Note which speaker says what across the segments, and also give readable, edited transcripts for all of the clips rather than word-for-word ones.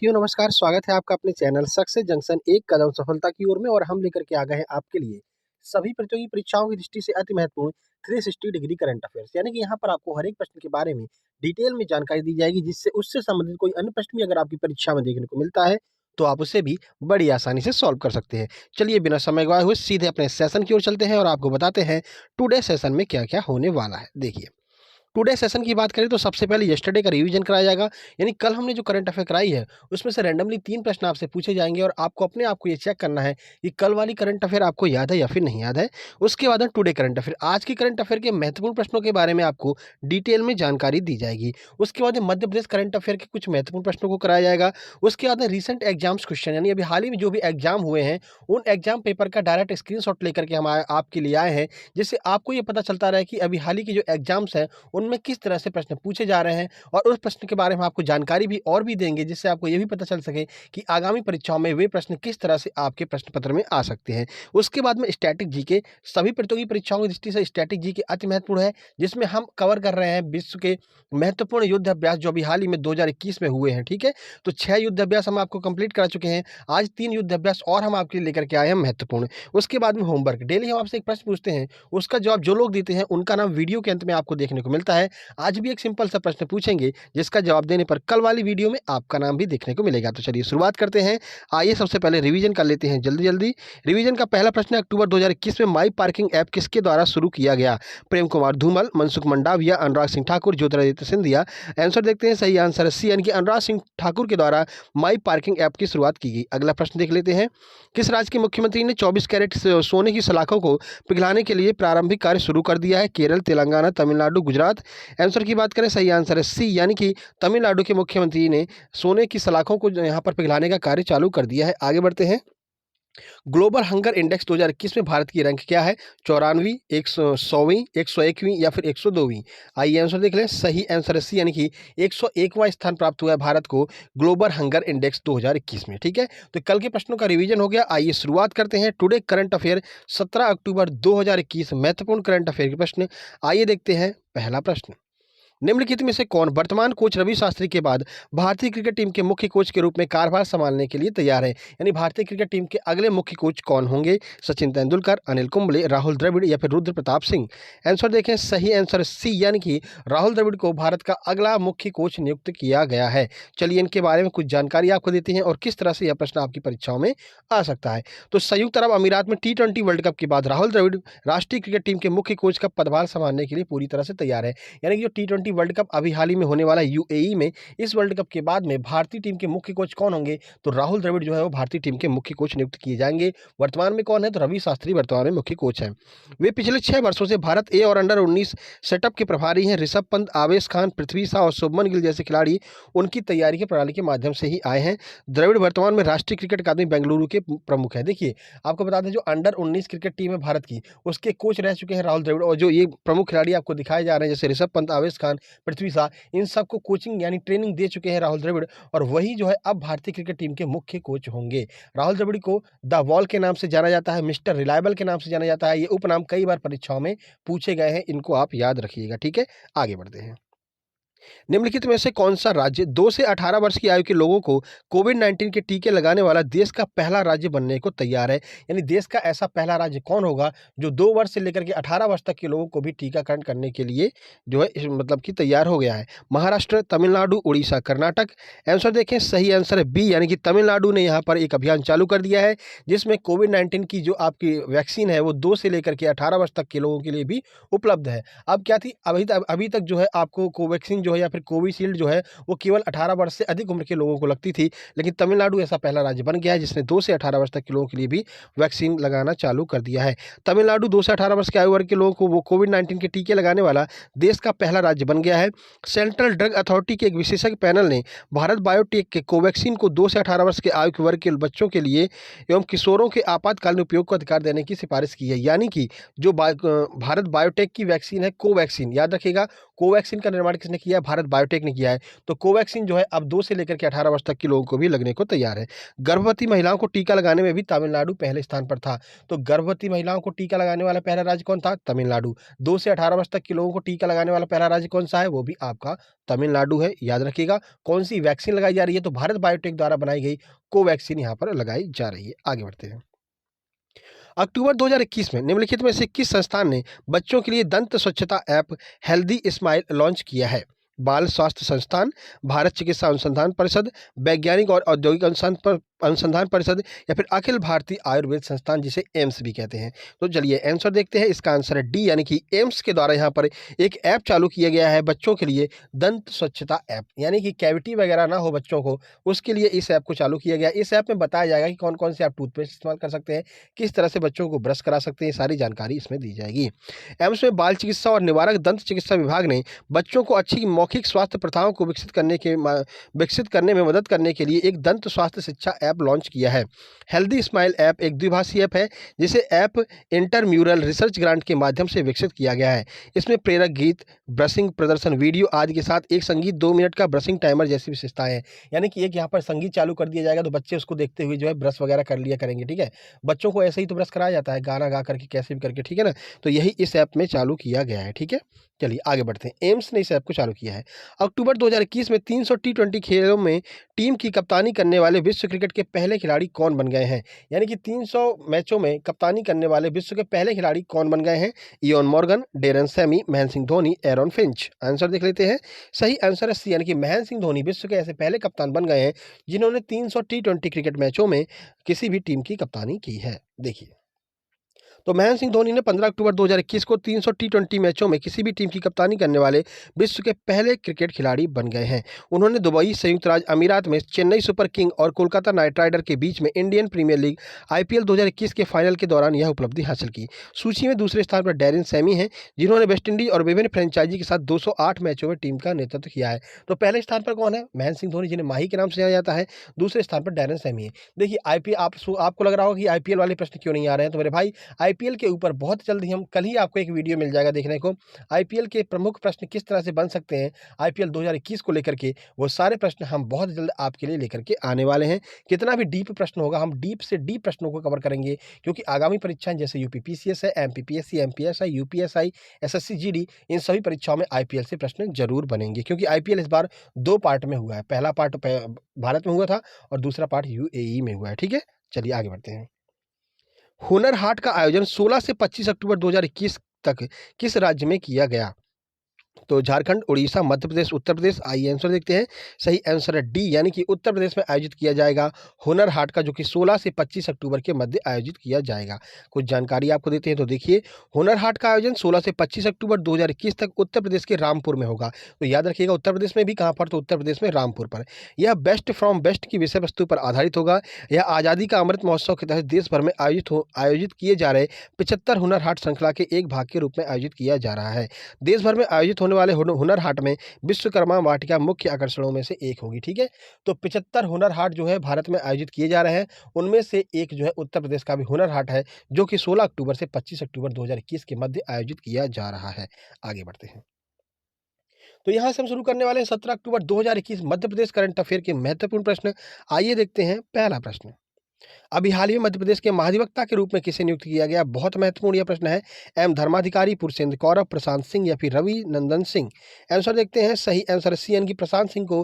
Speaker 1: नमस्कार, स्वागत है आपका अपने चैनल सक्सेस जंक्शन एक कदम सफलता की ओर में। और हम लेकर के आ गए हैं आपके लिए सभी प्रतियोगी परीक्षाओं की दृष्टि से अति महत्वपूर्ण 360 डिग्री करंट अफेयर्स, यानी कि यहाँ पर आपको हर एक प्रश्न के बारे में डिटेल में जानकारी दी जाएगी, जिससे उससे संबंधित कोई अन्य प्रश्न भी अगर आपकी परीक्षा में देखने को मिलता है तो आप उसे भी बड़ी आसानी से सॉल्व कर सकते हैं। चलिए बिना समय गवाए हुए सीधे अपने सेशन की ओर चलते हैं और आपको बताते हैं टुडे सेशन में क्या क्या होने वाला है। देखिए, टुडे सेशन की बात करें तो सबसे पहले यस्टरडे का रिवीजन कराया जाएगा, यानी कल हमने जो करंट अफेयर कराई है उसमें से रैंडमली 3 प्रश्न आपसे पूछे जाएंगे और आपको अपने आप को ये चेक करना है कि कल वाली करंट अफेयर आपको याद है या फिर नहीं याद है। उसके बाद है टुडे करंट अफेयर, आज की करंट अफेयर के महत्वपूर्ण प्रश्नों के बारे में आपको डिटेल में जानकारी दी जाएगी। उसके बाद है मध्य प्रदेश करंट अफेयर के कुछ महत्वपूर्ण प्रश्नों को कराया जाएगा। उसके बाद है रिसेंट एग्जाम्स क्वेश्चन, यानी अभी हाल ही में जो भी एग्जाम हुए हैं उन एग्जाम पेपर का डायरेक्ट स्क्रीनशॉट लेकर के हम आपके लिए आए हैं, जिससे आपको ये पता चलता रहे कि अभी हाल ही के जो एग्जाम्स हैं उनमें किस तरह से प्रश्न पूछे जा रहे हैं, और उस प्रश्न के बारे में आपको जानकारी भी और भी देंगे, जिससे आपको ये भी पता चल सके कि आगामी परीक्षाओं में वे प्रश्न किस तरह से आपके प्रश्न पत्र में आ सकते हैं। उसके बाद में स्टैटिक जीके, सभी प्रतियोगी परीक्षाओं की दृष्टि से स्टैटिक जीके अति महत्वपूर्ण है, जिसमें हम कवर कर रहे हैं विश्व के महत्वपूर्ण युद्ध अभ्यास जो अभी हाल ही में 2021 में हुए हैं। ठीक है, तो 6 युद्ध अभ्यास हम आपको कंप्लीट करा चुके हैं, आज 3 युद्ध अभ्यास और हम आपके लिए लेकर के आए हैं महत्वपूर्ण। उसके बाद में होमवर्क, डेली हम आपसे एक प्रश्न पूछते हैं, उसका जवाब जो लोग देते हैं उनका नाम वीडियो के अंत में आपको देखने को मिलता है। आज भी एक सिंपल सा प्रश्न पूछेंगे जिसका जवाब देने पर कल वाली वीडियो में आपका नाम भी देखने को मिलेगा। तो चलिए शुरुआत करते हैं। आइए सबसे पहले रिवीजन कर लेते हैं जल्दी जल्दी। रिवीजन का पहला प्रश्न है, अक्टूबर 2021 में माई पार्किंग ऐप किसके द्वारा शुरू किया गया? प्रेम कुमार धूमल, मनसुख मंडाविया, अनुराग सिंह ठाकुर, ज्योतिरादित्य सिंधिया। आंसर देखते हैं, सही आंसर है सी, यानी कि अनुराग सिंह ठाकुर के द्वारा माई पार्किंग ऐप की शुरुआत की गई। अगला प्रश्न देख लेते हैं, किस राज्य के मुख्यमंत्री ने 24 कैरेट सोने की सलाखों को पिघलाने के लिए प्रारंभिक कार्य शुरू कर दिया है? केरल, तेलंगाना, तमिलनाडु, गुजरात। आंसर की बात करें, सही आंसर है सी, यानी कि तमिलनाडु के मुख्यमंत्री ने सोने की सलाखों को यहाँ पर पिघलाने का कार्य चालू कर दिया है। आगे बढ़ते हैं, ग्लोबल हंगर इंडेक्स 2021 में भारत की रैंक क्या है? 94वीं, 100वीं, 101वीं या फिर 102वीं? आइए आंसर देख लें, सही आंसर है सी, यानी कि 101वां स्थान प्राप्त हुआ है भारत को ग्लोबल हंगर इंडेक्स 2021 में। ठीक है, तो कल के प्रश्नों का रिवीजन हो गया। आइए शुरुआत करते हैं टुडे करंट अफेयर 17 अक्टूबर 2021 महत्वपूर्ण करंट अफेयर के प्रश्न। आइए देखते हैं पहला प्रश्न, निम्नलिखित में से कौन वर्तमान कोच रवि शास्त्री के बाद भारतीय क्रिकेट टीम के मुख्य कोच के रूप में कार्यभार संभालने के लिए तैयार है? यानी भारतीय क्रिकेट टीम के अगले मुख्य कोच कौन होंगे? सचिन तेंदुलकर, अनिल कुंबले, राहुल द्रविड़ या फिर रुद्र प्रताप सिंह? आंसर देखें, सही आंसर सी, यानी कि राहुल द्रविड़ को भारत का अगला मुख्य कोच नियुक्त किया गया है। चलिए इनके बारे में कुछ जानकारी आपको देते हैं और किस तरह से यह प्रश्न आपकी परीक्षाओं में आ सकता है। तो संयुक्त अरब अमीरात में T20 वर्ल्ड कप के बाद राहुल द्रविड़ राष्ट्रीय क्रिकेट टीम के मुख्य कोच का पदभार संभालने के लिए पूरी तरह से तैयार है। यानी कि जो T20 वर्ल्ड कप अभी हाल ही में होने वाला है यूएई में, इस वर्ल्ड कप के बाद में भारतीय टीम के मुख्य कोच कौन होंगे? तो राहुल द्रविड़ जो है वो भारतीय टीम के मुख्य कोच नियुक्त किए जाएंगे। वर्तमान में कौन है? तो रवि शास्त्री वर्तमान में मुख्य कोच हैं। वे पिछले 6 वर्षों से भारत ए और अंडर 19 सेटअप के प्रभारी हैं। ऋषभ पंत, आवेश खान, पृथ्वी शॉ और शुभमन गिल जैसे खिलाड़ी उनकी तैयारी की प्रणाली के माध्यम से ही आए हैं। द्रविड़ वर्तमान में राष्ट्रीय क्रिकेट अकादमी बेंगलुरु के प्रमुख है। देखिए, आपको बता दें, जो अंडर 19 क्रिकेट टीम है भारत की, उसके कोच रह चुके हैं राहुल द्रविड़, और जो ये प्रमुख खिलाड़ी आपको दिखाए जा रहे हैं जैसे ऋषभ पंत, आवेश खान, पृथ्वी शॉ, इन सबको कोचिंग यानी ट्रेनिंग दे चुके हैं राहुल द्रविड़, और वही जो है अब भारतीय क्रिकेट टीम के मुख्य कोच होंगे। राहुल द्रविड़ को द वॉल के नाम से जाना जाता है, मिस्टर रिलायबल के नाम से जाना जाता है। ये उपनाम कई बार परीक्षाओं में पूछे गए हैं, इनको आप याद रखिएगा। ठीक है, आगे बढ़ते हैं। निम्नलिखित में से कौन सा राज्य 2 से 18 वर्ष की आयु के लोगों को कोविड-19 के टीके लगाने वाला देश का पहला राज्य बनने को तैयार है? यानी देश का ऐसा पहला राज्य कौन होगा जो 2 वर्ष से लेकर के 18 वर्ष तक के लोगों को भी टीकाकरण करने के लिए जो है मतलब कि तैयार हो गया है? महाराष्ट्र, तमिलनाडु, उड़ीसा, कर्नाटक? आंसर देखें, सही आंसर है बी, यानी कि तमिलनाडु ने यहाँ पर एक अभियान चालू कर दिया है, जिसमें कोविड-19 की जो आपकी वैक्सीन है वो 2 से लेकर के 18 वर्ष तक के लोगों के लिए भी उपलब्ध है। अब क्या थी, अभी तक जो है आपको कोवैक्सीन जो है या फिर कोविशील्ड जो है वो केवल 18 वर्ष से अधिक उम्र के लोगों को लगती थी, लेकिन तमिलनाडु ऐसा पहला राज्य बन गया है जिसने 2 से 18 वर्ष तक के लोगों के लिए भी वैक्सीन लगाना चालू कर दिया है। तमिलनाडु 2 से 18 वर्ष की आयु वर्ग के लोगों को वो कोविड-19 के टीके लगाने वाला देश का पहला राज्य बन गया है। सेंट्रल ड्रग अथॉरिटी के एक विशेषज्ञ पैनल ने भारत बायोटेक के कोवैक्सीन को 2 से 18 वर्ष के आयु वर्ग के बच्चों के लिए एवं किशोरों के आपातकालीन उपयोग को अधिकार देने की सिफारिश की है। यानी कि जो भारत बायोटेक की वैक्सीन है कोवैक्सीन, याद रखिएगा, कोवैक्सीन का निर्माण किसने किया है? भारत बायोटेक ने किया है। तो कोवैक्सीन जो है अब 2 से लेकर के 18 वर्ष तक के लोगों को भी लगने को तैयार है। गर्भवती महिलाओं को टीका लगाने में भी तमिलनाडु पहले स्थान पर था। तो गर्भवती महिलाओं को टीका लगाने वाला पहला राज्य कौन था? तमिलनाडु। 2 से 18 वर्ष तक के लोगों को टीका लगाने वाला पहला राज्य कौन-सा है? वो भी आपका तमिलनाडु है, याद रखिएगा। कौन-सी वैक्सीन लगाई जा रही है? तो भारत बायोटेक द्वारा बनाई गई कोवैक्सीन यहाँ पर लगाई जा रही है। आगे बढ़ते हैं। अक्टूबर 2021 में निम्नलिखित में से किस संस्थान ने बच्चों के लिए दंत स्वच्छता ऐप हेल्दी स्माइल लॉन्च किया है? बाल स्वास्थ्य संस्थान, भारत चिकित्सा अनुसंधान परिषद, वैज्ञानिक और औद्योगिक अनुसंधान परिषद या फिर अखिल भारतीय आयुर्वेद संस्थान, जिसे एम्स भी कहते हैं। तो चलिए आंसर देखते हैं। इसका आंसर है डी, यानी कि एम्स के द्वारा यहाँ पर एक ऐप चालू किया गया है बच्चों के लिए, दंत स्वच्छता ऐप, यानी कि कैविटी वगैरह ना हो बच्चों को, उसके लिए इस ऐप को चालू किया गया है। इस ऐप में बताया जाएगा कि कौन कौन से आप टूथपेस्ट इस्तेमाल कर सकते हैं, किस तरह से बच्चों को ब्रश करा सकते हैं, सारी जानकारी इसमें दी जाएगी। एम्स में बाल चिकित्सा और निवारक दंत चिकित्सा विभाग ने बच्चों को अच्छी मौखिक स्वास्थ्य प्रथाओं को विकसित करने में मदद करने के लिए एक दंत स्वास्थ्य शिक्षा ऐप लॉन्च किया है। हेल्दी स्माइल ऐप एक द्विभाषी ऐप है, जिसे ऐप इंटरम्यूरल रिसर्च ग्रांट के माध्यम से विकसित किया गया है। इसमें प्रेरक गीत, ब्रशिंग प्रदर्शन वीडियो आदि के साथ एक संगीत 2 मिनट का ब्रशिंग टाइमर जैसी विशेषताएं हैं। यानी कि एक यहाँ पर संगीत चालू कर दिया जाएगा, तो बच्चे उसको देखते हुए जो है ब्रश वगैरह कर लिया करेंगे, ठीक है। बच्चों को ऐसे ही तो ब्रश कराया जाता है, गाना गा करके, कैसे भी करके, ठीक है ना। तो यही इस ऐप में चालू किया गया है, ठीक है। चलिए आगे बढ़ते हैं। एम्स ने इस ऐप को चालू किया है। अक्टूबर 2021 में 300 टी20 खेलों में टीम की कप्तानी करने वाले विश्व क्रिकेट के पहले खिलाड़ी कौन बन गए हैं? यानी कि 300 मैचों में कप्तानी करने वाले विश्व के पहले खिलाड़ी कौन बन गए हैं? Eoin Morgan, Darren Sammy, Mahendra Singh Dhoni, Aaron Finch. Answer देख लेते हैं। सही आंसर है सी, यानी कि महेंद्र सिंह धोनी विश्व के ऐसे पहले कप्तान बन गए हैं जिन्होंने 300 टी20 क्रिकेट मैचों में किसी भी टीम की कप्तानी की है। देखिए, तो महेंद्र सिंह धोनी ने 15 अक्टूबर 2021 को 300 टी20 मैचों में किसी भी टीम की कप्तानी करने वाले विश्व के पहले क्रिकेट खिलाड़ी बन गए हैं। उन्होंने दुबई, संयुक्त राज्य अमीरात में चेन्नई सुपर किंग और कोलकाता नाइट राइडर के बीच में इंडियन प्रीमियर लीग आईपीएल 2021 के फाइनल के दौरान यह उपलब्धि हासिल की। सूची में दूसरे स्थान पर डेरिन सैमी हैं, जिन्होंने वेस्टइंडीज और विभिन्न फ्रेंचाइजी के साथ 208 मैचों में टीम का नेतृत्व किया है। तो पहले स्थान पर कौन है? महेंद्र सिंह धोनी, जिन्हें माही के नाम से जाना जाता है। दूसरे स्थान पर डेरिन सैमी है। देखिए आईपीएल, आपको लग रहा होगा कि आईपीएल वाले प्रश्न क्यों नहीं आ रहे हैं, तो मेरे भाई आईपीएल के ऊपर बहुत जल्द ही हम कल ही आपको एक वीडियो मिल जाएगा देखने को। आईपीएल के प्रमुख प्रश्न किस तरह से बन सकते हैं आईपीएल 2021 को लेकर के, वो सारे प्रश्न हम बहुत जल्द आपके लिए लेकर के आने वाले हैं। कितना भी डीप प्रश्न होगा, हम डीप से डीप प्रश्नों को कवर करेंगे, क्योंकि आगामी परीक्षाएं जैसे यूपीपीसीएस है, MPPSC, MPSI, UPSI, SSC GD, इन सभी परीक्षाओं में आईपीएल से प्रश्न जरूर बनेंगे, क्योंकि आईपीएल इस बार 2 पार्ट में हुआ है। पहला पार्ट भारत में हुआ था और दूसरा पार्ट यूएई में हुआ है, ठीक है। चलिए आगे बढ़ते हैं। हुनर हाट का आयोजन 16 से 25 अक्टूबर 2021 तक किस राज्य में किया गया? तो झारखंड, उड़ीसा, मध्य प्रदेश, उत्तर प्रदेश। आइए आंसर देखते हैं। सही आंसर है डी, यानी कि उत्तर प्रदेश में आयोजित किया जाएगा हुनर हाट का, जो कि 16 से 25 अक्टूबर के मध्य आयोजित किया जाएगा। कुछ जानकारी आपको देते हैं। तो देखिए, हुनर हाट का आयोजन 16 से 25 अक्टूबर 2021 तक उत्तर प्रदेश के रामपुर में होगा। तो याद रखिएगा, उत्तर प्रदेश में भी कहाँ पर? तो उत्तर प्रदेश में रामपुर पर। यह बेस्ट फ्रॉम बेस्ट की विषय वस्तु पर आधारित होगा। यह आज़ादी का अमृत महोत्सव के तहत देश भर में आयोजित किए जा रहे 75 हुनर हाट श्रृंखला के एक भाग के रूप में आयोजित किया जा रहा है। देश भर में आयोजित होने वाले हुनर हाट में विश्वकर्मा वाटिका मुख्य आकर्षणों में से एक होगी, ठीक है। तो 75 हुनर हाट जो है भारत में आयोजित किए जा रहे हैं, उनमें से एक जो है उत्तर प्रदेश का भी हुनर हाट है, जो कि 16 अक्टूबर से 25 अक्टूबर 2021 के मध्य आयोजित किया जा रहा है। आगे बढ़ते हैं। तो यहाँ से हम शुरू करने वाले हैं 17 अक्टूबर 2021 मध्य प्रदेश करंट अफेयर के महत्वपूर्ण प्रश्न। आइए देखते हैं पहला प्रश्न। अभी हाल ही में मध्य प्रदेश के महाधिवक्ता के रूप में किसे नियुक्त किया गया? बहुत महत्वपूर्ण यह प्रश्न है। एम धर्माधिकारी, पुरुषेंद्र कौरव, प्रशांत सिंह या फिर रवि नंदन सिंह। आंसर देखते हैं। सही आंसर है सी, यानी कि प्रशांत सिंह को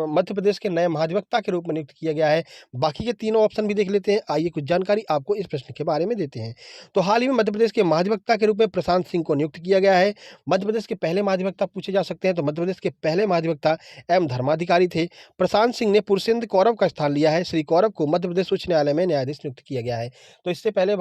Speaker 1: मध्य प्रदेश के नए महाधिवक्ता के रूप में नियुक्त किया गया है। बाकी के तीनों ऑप्शन भी देख लेते हैं। आइए कुछ जानकारी आपको इस प्रश्न के बारे में देते हैं। तो हाल ही में मध्य प्रदेश के महाधिवक्ता के रूप में प्रशांत सिंह को नियुक्त किया गया है। मध्य प्रदेश के पहले महाधिवक्ता पूछे जा सकते हैं, तो मध्य प्रदेश के पहले महाधिवक्ता एम धर्माधिकारी थे। प्रशांत सिंह ने पुरुषेंद्र कौरव का स्थान लिया है। श्री कौरव को मध्य प्रदेश उच्च न्यायालय में न्यायाधीश नियुक्त किया गया है। तो इससे पहले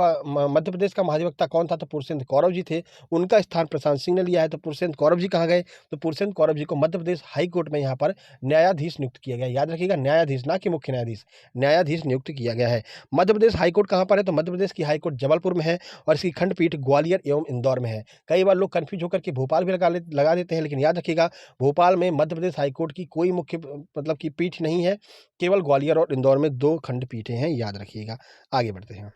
Speaker 1: मध्य प्रदेश का महाधिवक्ता कौन था? तो पुरुषेंद्र कौरव जी थे। उनका स्थान प्रशांत सिंह ने लिया है। तो पुरुषेंद्र कौरव जी कहाँ गए? तो पुरुषेंद्र कौरव जी को मध्य प्रदेश हाई कोर्ट में यहाँ पर न्यायाधीश नियुक्त किया गया। याद रखिएगा, न्यायाधीश, ना कि मुख्य न्यायाधीश, न्यायाधीश नियुक्त किया गया है। मध्य प्रदेश हाई कोर्ट कहाँ पर है? तो मध्य प्रदेश की हाई कोर्ट जबलपुर में है और इसकी खंडपीठ ग्वालियर एवं इंदौर में है। कई बार लोग कंफ्यूज होकर के भोपाल भी लगा देते हैं, लेकिन याद रखिएगा, भोपाल में मध्य प्रदेश हाई कोर्ट की कोई मुख्य मतलब की पीठ नहीं है। केवल ग्वालियर और इंदौर में 2 खंडपीठें हैं, याद रखिएगा। आगे बढ़ते हैं।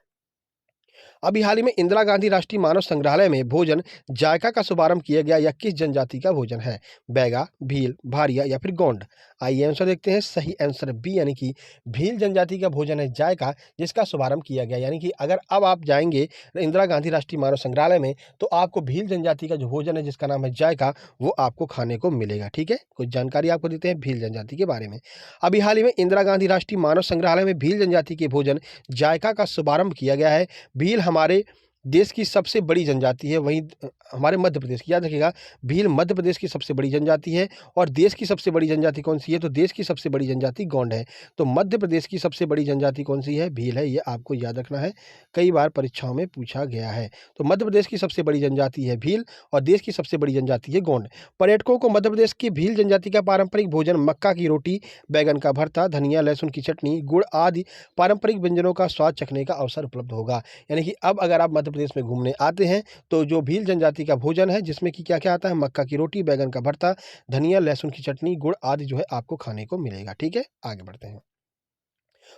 Speaker 1: अभी हाल ही में इंदिरा गांधी राष्ट्रीय मानव संग्रहालय में भोजन जायका का शुभारंभ किया गया, यह किस जनजाति का भोजन है? बैगा, भील, भारिया या फिर गोंड? आइए आंसर देखते हैं। सही आंसर बी यानी कि भील जनजाति का भोजन है जायका, जिसका शुभारंभ किया गया। यानी कि अगर अब आप जाएंगे इंदिरा गांधी राष्ट्रीय मानव संग्रहालय में तो आपको भील जनजाति का जो भोजन है जिसका नाम है जायका, वो आपको खाने को मिलेगा। ठीक है, कुछ जानकारी आपको देते हैं भील जनजाति के बारे में। अभी हाल ही में इंदिरा गांधी राष्ट्रीय मानव संग्रहालय में भील जनजाति के भोजन जायका का शुभारंभ किया गया है। भील हमारे देश की सबसे बड़ी जनजाति है, वहीं हमारे मध्य प्रदेश की, याद रखिएगा, भील मध्य प्रदेश की सबसे बड़ी जनजाति है। और देश की सबसे बड़ी जनजाति कौन सी है? तो देश की सबसे बड़ी जनजाति गोंड है। तो मध्य प्रदेश की सबसे बड़ी जनजाति कौन सी है? भील है। ये आपको याद रखना है, कई बार परीक्षाओं में पूछा गया है। तो मध्य प्रदेश की सबसे बड़ी जनजाति है भील और देश की सबसे बड़ी जनजाति है गोंड। पर्यटकों को मध्य प्रदेश की भील जनजाति का पारंपरिक भोजन मक्का की रोटी, बैगन का भरता, धनिया लहसुन की चटनी, गुड़ आदि पारंपरिक व्यंजनों का स्वाद चखने का अवसर उपलब्ध होगा। यानी कि अब अगर आप मध्य प्रदेश में घूमने आते हैं तो जो भील जनजाति का भोजन है जिसमें कि क्या-क्या आता है? मक्का की रोटी, बैंगन का भरता, धनिया, लहसुन की चटनी, गुड़ आदि जो है आपको खाने को मिलेगा। ठीक है? आगे बढ़ते हैं।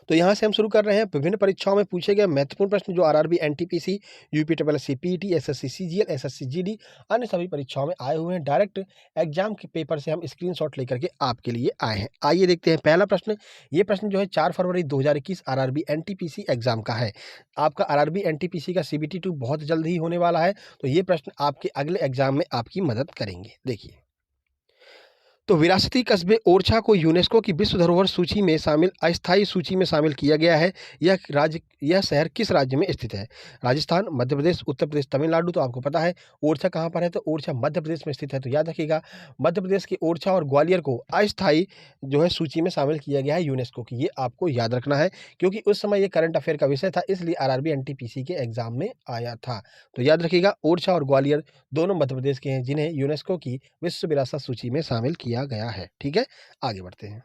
Speaker 1: तो यहाँ से हम शुरू कर रहे हैं विभिन्न परीक्षाओं में पूछे गए महत्वपूर्ण प्रश्न जो RRB, NTPC, UPSC, PET, SSC CGL, SSC GD अन्य सभी परीक्षाओं में आए हुए हैं। डायरेक्ट एग्जाम के पेपर से हम स्क्रीनशॉट लेकर के आपके लिए आए हैं। आइए देखते हैं पहला प्रश्न। ये प्रश्न जो है 4 फरवरी 2021 आरआरबी एनटीपीसी एग्जाम का है। आपका आरआरबी एनटीपीसी का सीबीटी 2 बहुत जल्द ही होने वाला है, तो ये प्रश्न आपके अगले एग्जाम में आपकी मदद करेंगे। देखिए, तो विरासती कस्बे ओरछा को यूनेस्को की विश्व धरोहर सूची में शामिल अस्थायी सूची में शामिल किया गया है। यह शहर किस राज्य में स्थित है? राजस्थान, मध्य प्रदेश, उत्तर प्रदेश, तमिलनाडु। तो आपको पता है ओरछा कहाँ पर है? तो ओरछा मध्य प्रदेश में स्थित है। तो याद रखिएगा, मध्य प्रदेश के ओरछा और ग्वालियर को अस्थायी जो है सूची में शामिल किया गया है यूनेस्को की। ये आपको याद रखना है क्योंकि उस समय ये करंट अफेयर का विषय था, इसलिए आरआरबी एनटीपीसी के एग्जाम में आया था। तो याद रखिएगा, ओरछा और ग्वालियर दोनों मध्य प्रदेश के हैं जिन्हें यूनेस्को की विश्व विरासत सूची में शामिल किया गया है। ठीक है, आगे बढ़ते हैं।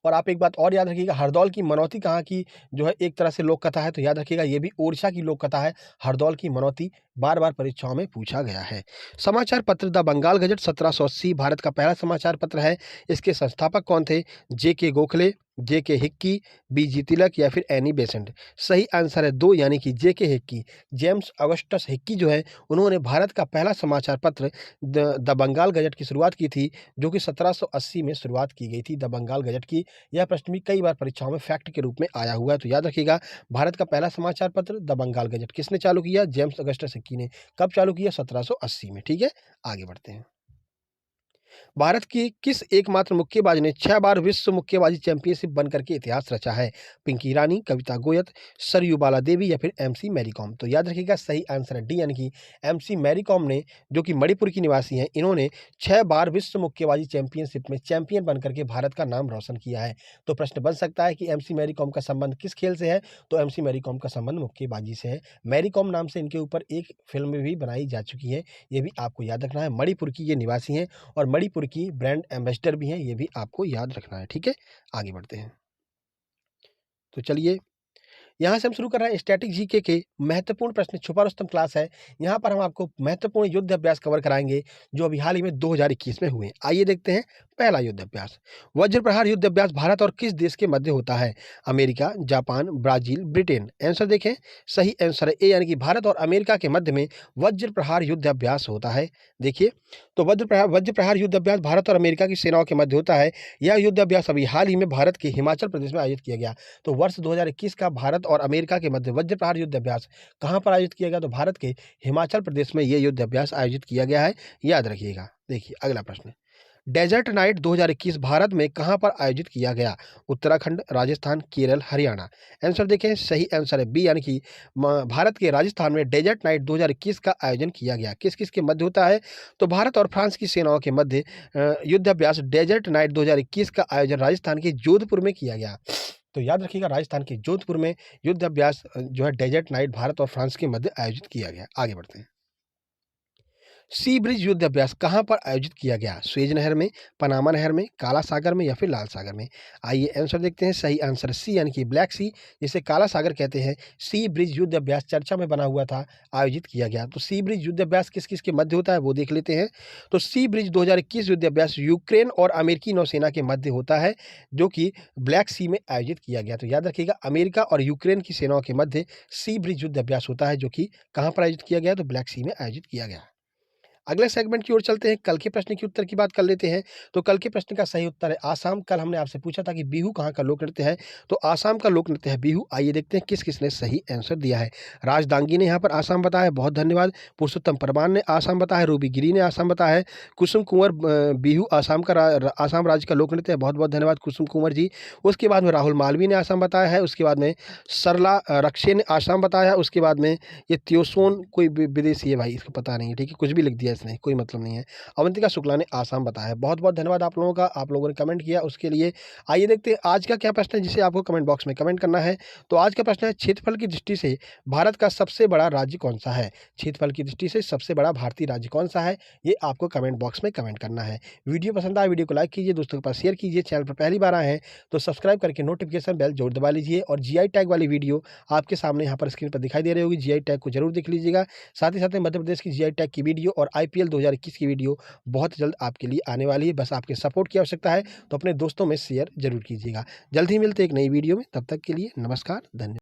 Speaker 1: और आप एक बात और याद रखिएगा, हरदौल की मनौती कहाँ की जो है एक तरह से लोक कथा है? तो याद रखिएगा, ये भी ओडिशा की लोक कथा है। हरदौल की मनौती बार बार परीक्षाओं में पूछा गया है। समाचार पत्र द बंगाल गजट 1780 भारत का पहला समाचार पत्र है। इसके संस्थापक कौन थे? JK. Gokhale, JK. Hicky, BG. Tilak या फिर एनी बेसेंट? सही आंसर है 2 यानी कि JK. Hickey. James Augustus Hickey जो है उन्होंने भारत का पहला समाचार पत्र द बंगाल गजट की शुरुआत की थी, जो कि 1780 में शुरुआत की गई थी द बंगाल गजट की। यह प्रश्न भी कई बार परीक्षाओं में फैक्ट के रूप में आया हुआ है। तो याद रखिएगा, भारत का पहला समाचार पत्र द बंगाल गजट किसने चालू किया? जेम्स ऑगस्टस हिक्की ने। कब चालू किया? 1780 में। ठीक है, आगे बढ़ते हैं। भारत की किस एकमात्र मुक्केबाज ने 6 बार विश्व मुक्केबाजी चैंपियनशिप बनकर के इतिहास रचा है? पिंकी रानी, कविता गोयत, सरयू बाला देवी या फिर एमसी मैरी कॉम? तो याद रखिएगा, सही आंसर है डी यानी कि एमसी मैरी कॉम ने, जो कि मणिपुर की निवासी हैं, इन्होंने 6 बार विश्व मुक्केबाजी चैंपियनशिप में चैंपियन बनकर के भारत का नाम रोशन किया है। तो प्रश्न बन सकता है कि एमसी मैरी कॉम का संबंध किस खेल से है? तो एमसी मैरी कॉम का संबंध मुक्केबाजी से है। मैरी कॉम नाम से इनके ऊपर एक फिल्म भी बनाई जा चुकी है, ये भी आपको याद रखना है। मणिपुर की ये निवासी हैं और मणिपुर की ब्रांड एम्बेसडर भी हैं, ये भी आपको याद रखना है। ठीक है, आगे बढ़ते हैं। तो चलिए, यहाँ से हम शुरू कर रहे हैं स्टैटिक जीके के महत्वपूर्ण प्रश्न। छुपा रुस्तम क्लास है, यहाँ पर हम आपको महत्वपूर्ण युद्ध अभ्यास कवर कराएंगे जो अभी हाल ही में 2021 में हुए। आइए देखते हैं पहला युद्ध अभ्यास। वज्र प्रहार युद्ध अभ्यास भारत और किस देश के मध्य होता है? America, Japan, Brazil, Britain? Answer देखें, सही आंसर है ए यानी कि भारत और अमेरिका के मध्य में वज्र प्रहार युद्ध अभ्यास होता है। देखिए, तो वज्र प्रहार युद्ध अभ्यास भारत और अमेरिका की सेनाओं के मध्य होता है। यह युद्ध अभ्यास अभी हाल ही में भारत के हिमाचल प्रदेश में आयोजित किया गया। तो वर्ष 2021 का भारत और अमेरिका के मध्य वज्र प्रहार युद्ध अभ्यास कहाँ पर आयोजित किया गया? तो भारत के हिमाचल प्रदेश में यह युद्ध अभ्यास आयोजित किया गया है, याद रखिएगा। देखिए अगला प्रश्न, डेजर्ट नाइट 2021 भारत में कहां पर आयोजित किया गया? उत्तराखंड, राजस्थान, केरल, हरियाणा? आंसर देखें, सही आंसर है बी यानी कि भारत के राजस्थान में डेजर्ट नाइट 2021 का आयोजन किया गया। किस किस के मध्य होता है? तो भारत और फ्रांस की सेनाओं के मध्य युद्ध अभ्यास डेजर्ट नाइट 2021 का आयोजन राजस्थान के जोधपुर में किया गया। तो याद रखिएगा, राजस्थान के जोधपुर में युद्ध अभ्यास जो है डेजर्ट नाइट भारत और फ्रांस के मध्य आयोजित किया गया। आगे बढ़ते हैं। सी ब्रिज युद्ध अभ्यास कहाँ पर आयोजित किया गया? स्वेज नहर में, पनामा नहर में, काला सागर में या फिर लाल सागर में? आइए आंसर देखते हैं। सही आंसर सी यानी कि ब्लैक सी, जिसे काला सागर कहते हैं, सी ब्रिज युद्ध अभ्यास चर्चा में बना हुआ था, आयोजित किया गया। तो सी ब्रिज युद्ध अभ्यास किस-किस के मध्य होता है वो देख लेते हैं। तो सी ब्रिज 2021 युद्ध अभ्यास यूक्रेन और अमेरिकी नौसेना के मध्य होता है, जो कि ब्लैक सी में आयोजित किया गया। तो याद रखिएगा, अमेरिका और यूक्रेन की सेनाओं के मध्य सी ब्रिज युद्ध अभ्यास होता है, जो कि कहाँ पर आयोजित किया गया? तो ब्लैक सी में आयोजित किया गया। अगले सेगमेंट की ओर चलते हैं। कल के प्रश्न के उत्तर की बात कर लेते हैं। तो कल के प्रश्न का सही उत्तर है आसाम। कल हमने आपसे पूछा था कि बिहू कहाँ का लोक नृत्य है, तो आसाम का लोक नृत्य है बिहू। आइए देखते हैं किस किसने सही आंसर दिया है। राज दांगी ने यहाँ पर आसाम बताया है, बहुत धन्यवाद। पुरुषोत्तम परमार ने आसाम बताया है, रूबी गिरी ने आसाम बताया है। कुसुम कुंवर बिहू आसाम का आसाम राज्य का लोक नृत्य है, बहुत बहुत धन्यवाद कुसुम कुंवर जी। उसके बाद में राहुल मालवी ने आसाम बताया है। उसके बाद में सरला रक्षे ने आसाम बताया है। उसके बाद में ये त्योसोन कोई विदेशी है भाई, इसको पता नहीं है, ठीक है, कुछ भी लिख दिया इसने, कोई मतलब नहीं है। अवंतिका शुक्ला ने आसाम बताया है, बहुत बहुत धन्यवाद आप लोगों का, आप लोगों ने कमेंट किया उसके लिए। आइए देखते हैं आज का क्या प्रश्न है, जिसे आपको कमेंट बॉक्स में कमेंट करना है। तो आज का प्रश्न है, क्षेत्रफल की दृष्टि से भारत का सबसे बड़ा राज्य कौन सा है? क्षेत्रफल की दृष्टि से सबसे बड़ा भारतीय राज्य कौन सा है, ये आपको कमेंट बॉक्स में कमेंट करना है। वीडियो पसंद आए वीडियो को लाइक कीजिए, दोस्तों के पास शेयर कीजिए। चैनल पर पहली बार आए हैं तो सब्सक्राइब करके नोटिफिकेशन बेल जरूर दबा लीजिए। और जीआई टैग वाली वीडियो आपके सामने यहाँ पर स्क्रीन पर दिखाई दे रही होगी, जीआई टैग को जरूर देख लीजिएगा। साथ ही साथ में मध्य प्रदेश की जीआई टैग की वीडियो और आईपीएल 2021 की वीडियो बहुत जल्द आपके लिए आने वाली है। बस आपके सपोर्ट की आवश्यकता है, तो अपने दोस्तों में शेयर जरूर कीजिएगा। जल्द ही मिलते हैं एक नई वीडियो में, तब तक के लिए नमस्कार, धन्यवाद।